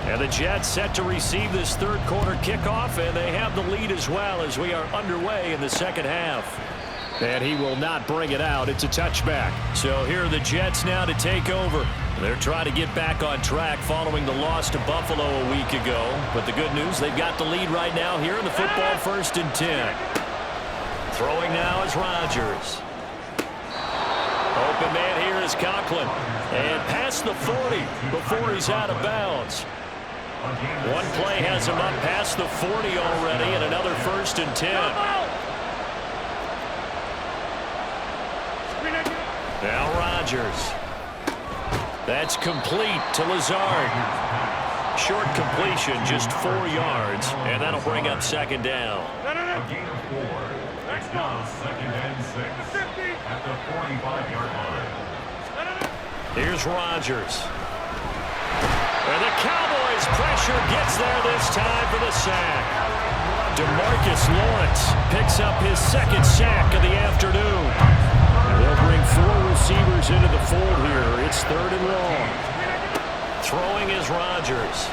And the Jets set to receive this third quarter kickoff, and they have the lead as well as we are underway in the second half. And he will not bring it out. It's a touchback. So here are the Jets now to take over. They're trying to get back on track following the loss to Buffalo a week ago. But the good news, they've got the lead right now here in the football 1st and 10. Throwing now is Rodgers. Open man here is Conklin. And past the 40 before he's out of bounds. One play has him up past the 40 already, and another 1st and 10. Now Rodgers. That's complete to Lazard. Short completion, just 4 yards, and that'll bring up 2nd down. A gain of 4. Next down, 2nd and 6 at the 45-yard line. Here's Rodgers. And the Cowboys' pressure gets there this time for the sack. DeMarcus Lawrence picks up his 2nd sack of the afternoon. And they'll bring 4 receivers into the fold here. It's 3rd and long. Throwing is Rodgers.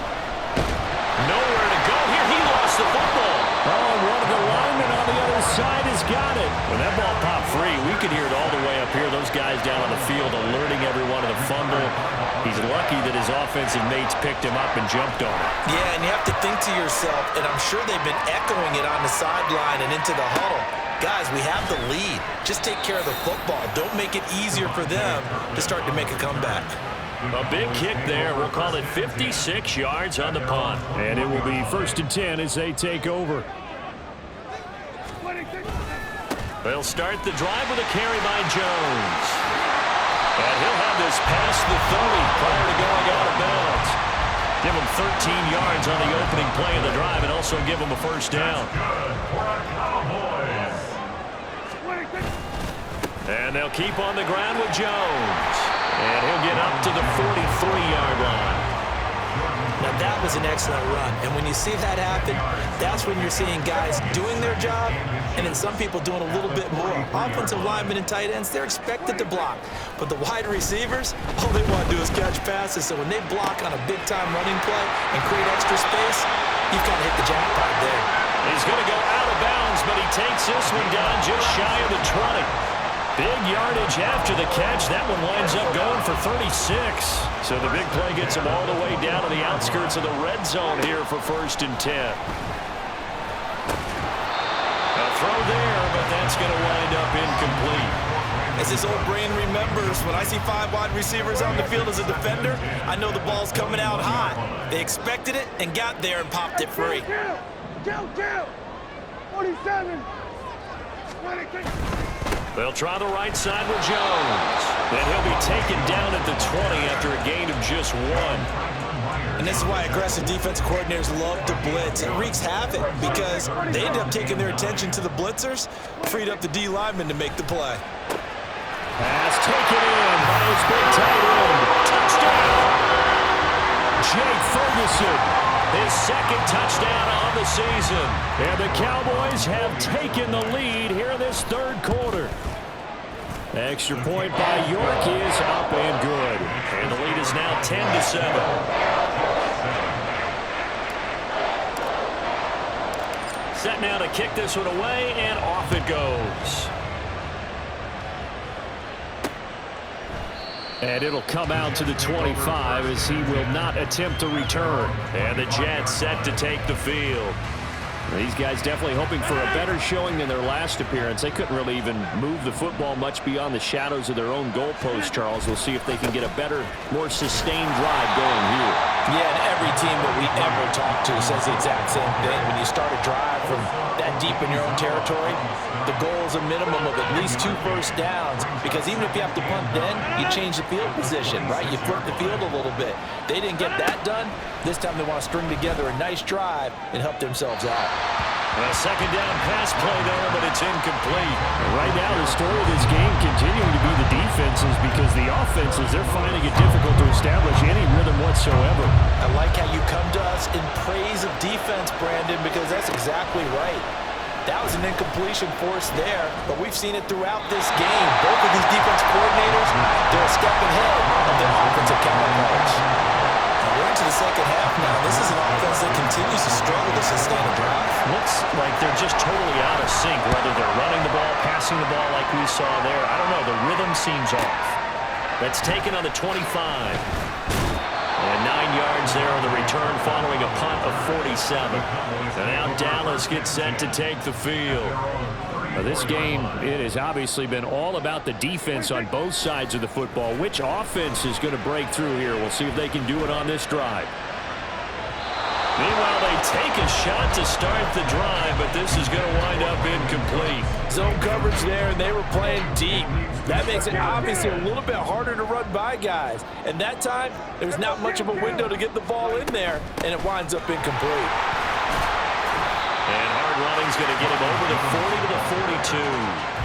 Nowhere to go here. He lost the football. Oh, one of the linemen on the other side has got it. When that ball popped free, we could hear it all the way up here. Those guys down on the field alerting everyone of the fumble. He's lucky that his offensive mates picked him up and jumped on it. Yeah, and you have to think to yourself, and I'm sure they've been echoing it on the sideline and into the huddle. Guys, we have the lead. Just take care of the football. Don't make it easier for them to start to make a comeback. A big kick there. We'll call it 56 yards on the punt. And it will be 1st and 10 as they take over. They'll start the drive with a carry by Jones. And he'll have this past the 30 prior to going out of bounds. Give him 13 yards on the opening play of the drive and also give him a 1st down. And they'll keep on the ground with Jones. And he'll get up to the 43-yard line. Now, that was an excellent run. And when you see that happen, that's when you're seeing guys doing their job and then some people doing a little bit more. Offensive linemen and tight ends, they're expected to block. But the wide receivers, all they want to do is catch passes. So when they block on a big-time running play and create extra space, you've got to hit the jackpot there. He's going to go out of bounds, but he takes this one down just shy of the 20. Big yardage after the catch. That one winds up going for 36. So the big play gets him all the way down to the outskirts of the red zone here for 1st and 10. A throw there, but that's going to wind up incomplete. As this old brain remembers, when I see 5 wide receivers on the field as a defender, I know the ball's coming out hot. They expected it and got there and popped it free. Kill! 47! 26! They'll try the right side with Jones. And he'll be taken down at the 20 after a gain of just 1. And this is why aggressive defensive coordinators love to blitz. It wreaks havoc because they end up taking their attention to the blitzers, freed up the D lineman to make the play. Pass taken in by his big tight end. Touchdown! Jake Ferguson, his 2nd touchdown on the season. And the Cowboys have taken the lead here in this 3rd quarter. Extra point by York is up and good. And the lead is now 10-7. Set now to kick this one away, and off it goes. And it'll come out to the 25 as he will not attempt to return. And the Jets set to take the field. These guys definitely hoping for a better showing than their last appearance. They couldn't really even move the football much beyond the shadows of their own goalpost, Charles. We'll see if they can get a better, more sustained drive going here. Yeah, and every team that we ever talk to says the exact same thing. When you start a drive from that deep in your own territory, the goal is a minimum of at least 2 first downs, because even if you have to punt then, you change the field position, right? You flip the field a little bit. They didn't get that done. This time they want to string together a nice drive and help themselves out. A 2nd down pass play there, but it's incomplete. Right now, the story of this game continuing to be the defenses, because the offenses, they're finding it difficult to establish any rhythm whatsoever. I like how you come to us in praise of defense, Brandon, because that's exactly right. That was an incompletion force there, but we've seen it throughout this game. Both of these defense coordinators, they're a step ahead of their offensive counterparts. We're into the second half now. This continues to struggle to sustain a drive. Looks like they're just totally out of sync, whether they're running the ball, passing the ball like we saw there. I don't know. The rhythm seems off. That's taken on the 25. And 9 yards there on the return following a punt of 47. And now Dallas gets set to take the field. Now this game, it has obviously been all about the defense on both sides of the football. Which offense is going to break through here? We'll see if they can do it on this drive. Meanwhile, they take a shot to start the drive, but this is going to wind up incomplete. Zone coverage there, and they were playing deep. That makes it obviously a little bit harder to run by guys. And that time, there was not much of a window to get the ball in there, and it winds up incomplete. And hard running's going to get him over the 40 to the 42.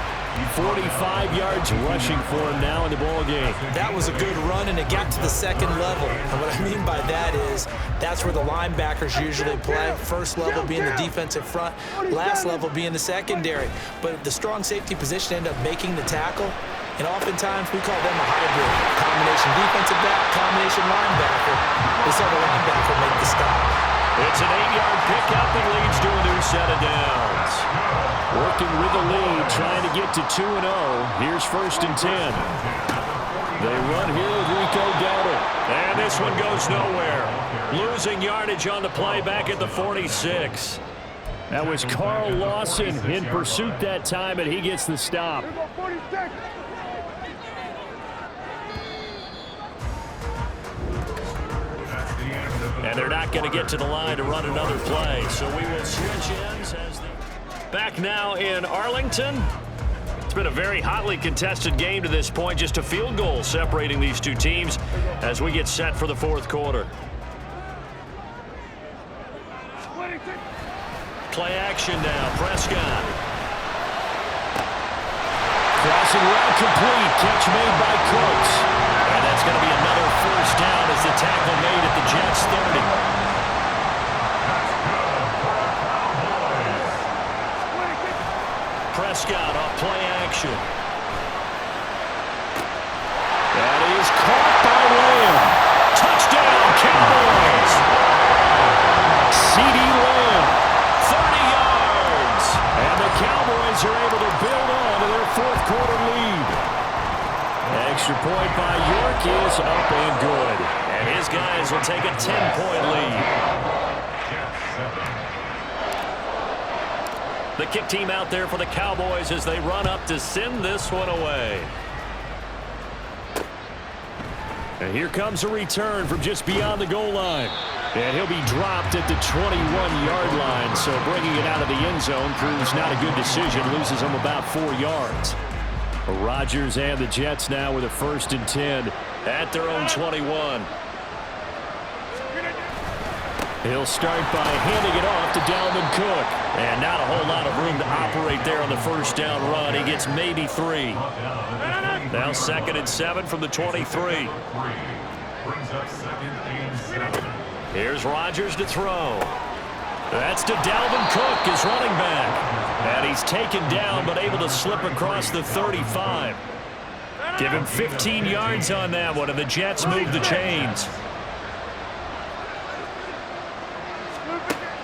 45 yards rushing for him now in the ball game. That was a good run, and it got to the second level. And what I mean by that is that's where the linebackers usually play. First level being the defensive front, last level being the secondary. But the strong safety position ended up making the tackle. And oftentimes we call them a hybrid. Combination defensive back, combination linebacker. We saw the linebacker make the stop. It's an 8-yard pickup and leads to a new set of downs. Working with the lead, trying to get to 2-0. Here's 1st and 10. They run here with Rico Dowdle. And this one goes nowhere. Losing yardage on the play back at the 46. That was Carl Lawson in pursuit that time, and he gets the stop. And they're not going to get to the line to run another play. So we will switch ends as the... Back now in Arlington. It's been a very hotly contested game to this point. Just a field goal separating these two teams as we get set for the 4th quarter. Play action now. Prescott. Crossing route complete. Catch made by Cooks. And that's going to be another 1st down as the tackle made at the Jets 30. Prescott off play action. That is caught by Lamb. Touchdown, Cowboys! CeeDee Lamb. 30 yards! And the Cowboys are able to build on to their 4th quarter lead. Extra point by York is up and good. And his guys will take a 10-point lead. The kick team out there for the Cowboys as they run up to send this one away. And here comes a return from just beyond the goal line. And he'll be dropped at the 21-yard line. So bringing it out of the end zone proves not a good decision. Loses him about 4 yards. Rodgers and the Jets now with a 1st and 10 at their own 21. He'll start by handing it off to Dalvin Cook. And not a whole lot of room to operate there on the 1st down run. He gets maybe 3. Now 2nd and 7 from the 23. Here's Rodgers to throw. That's to Dalvin Cook, his running back. And he's taken down but able to slip across the 35. Give him 15 yards on that one, and the Jets move the chains.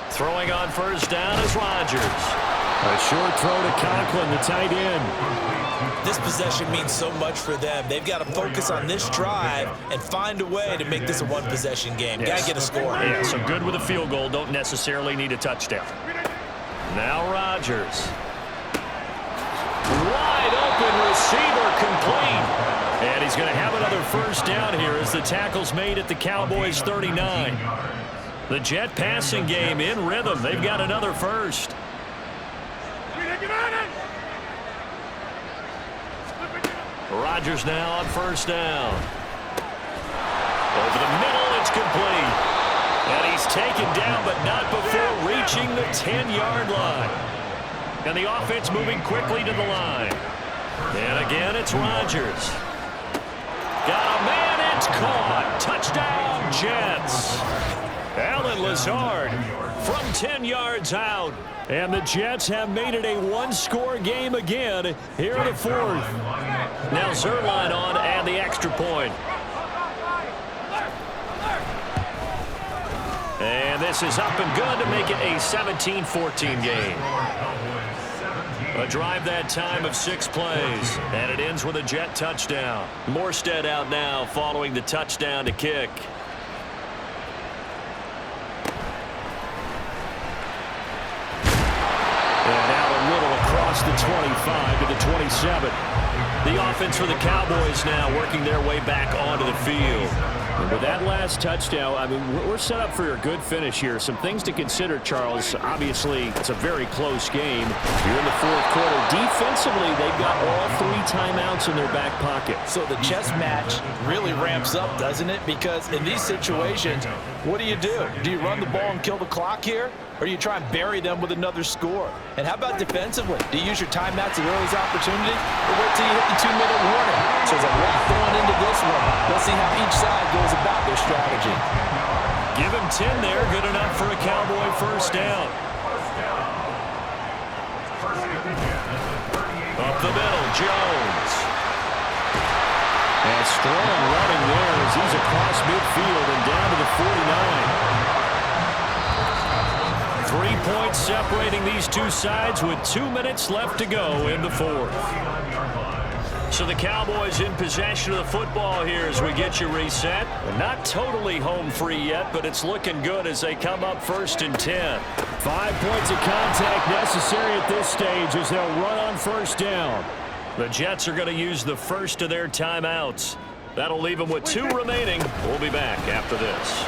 Throwing on 1st down is Rodgers. A short throw to Conklin, the tight end. This possession means so much for them. They've got to focus on this drive and find a way to make this a one-possession game. Yes. Got to get a score. Yeah, so good with a field goal. Don't necessarily need a touchdown. Now Rodgers. Wide open receiver complete. And he's going to have another 1st down here as the tackle's made at the Cowboys 39. The Jet passing game in rhythm. They've got another 1st. Rodgers now on 1st down. Over the middle, it's complete. And he's taken down, but not before reaching the 10-yard line. And the offense moving quickly to the line. And again, it's Rodgers. Got a man, it's caught. Touchdown, Jets. Alan Lazard from 10 yards out. And the Jets have made it a one-score game again here in the 4th. Now Zerline on and the extra point. And this pass is up and good to make it a 17-14 game. A drive that time of 6 plays, and it ends with a Jet touchdown. Morstead out now following the touchdown to kick. And out a little across the 25 to the 27. The offense for the Cowboys now working their way back onto the field. And with that last touchdown, I mean, we're set up for a good finish here. Some things to consider, Charles. Obviously, it's a very close game. You're in the fourth quarter. Defensively, they've got all 3 timeouts in their back pocket. So the chess match really ramps up, doesn't it? Because in these situations, what do? Do you run the ball and kill the clock here? Or do you try and bury them with another score? And how about defensively? Do you use your timeouts at earliest opportunity? Or wait till you hit the 2-minute warning? So there's a lot going into this one. Let's see how each side goes about their strategy. Give him 10 there. Good enough for a Cowboy first down. Up the middle, Jones. And strong running there as he's across midfield and down to the 49. 3 points separating these two sides with 2 minutes left to go in the fourth. So the Cowboys in possession of the football here as we get you reset. They're not totally home free yet, but it's looking good as they come up 1st and 10. 5 points of contact necessary at this stage as they'll run on first down. The Jets are going to use the first of their timeouts. That'll leave them with 2 remaining. We'll be back after this.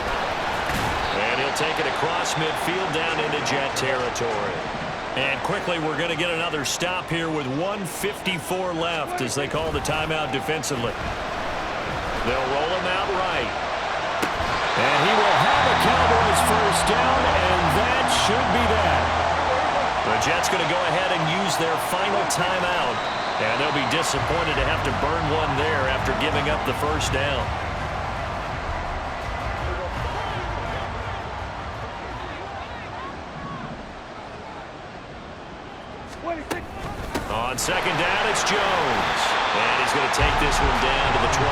And he'll take it across midfield down into Jet territory. And quickly, we're going to get another stop here with 1:54 left as they call the timeout defensively. They'll roll him out right. And he will have a Cowboys first down, and that should be that. The Jets going to go ahead and use their final timeout. And they'll be disappointed to have to burn one there after giving up the first down. On second down, it's Jones. And he's going to take this one down to the 25.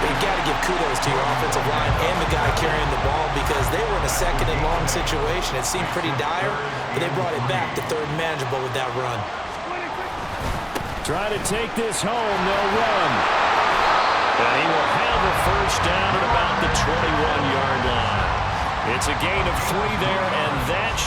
You've got to give kudos to your offensive line and the guy carrying the ball because they were in a 2nd and long situation. It seemed pretty dire, but they brought it back to 3rd and manageable with that run. Try to take this home. They'll run. And he will have a first down at about the 21-yard line. It's a gain of 3 there, and that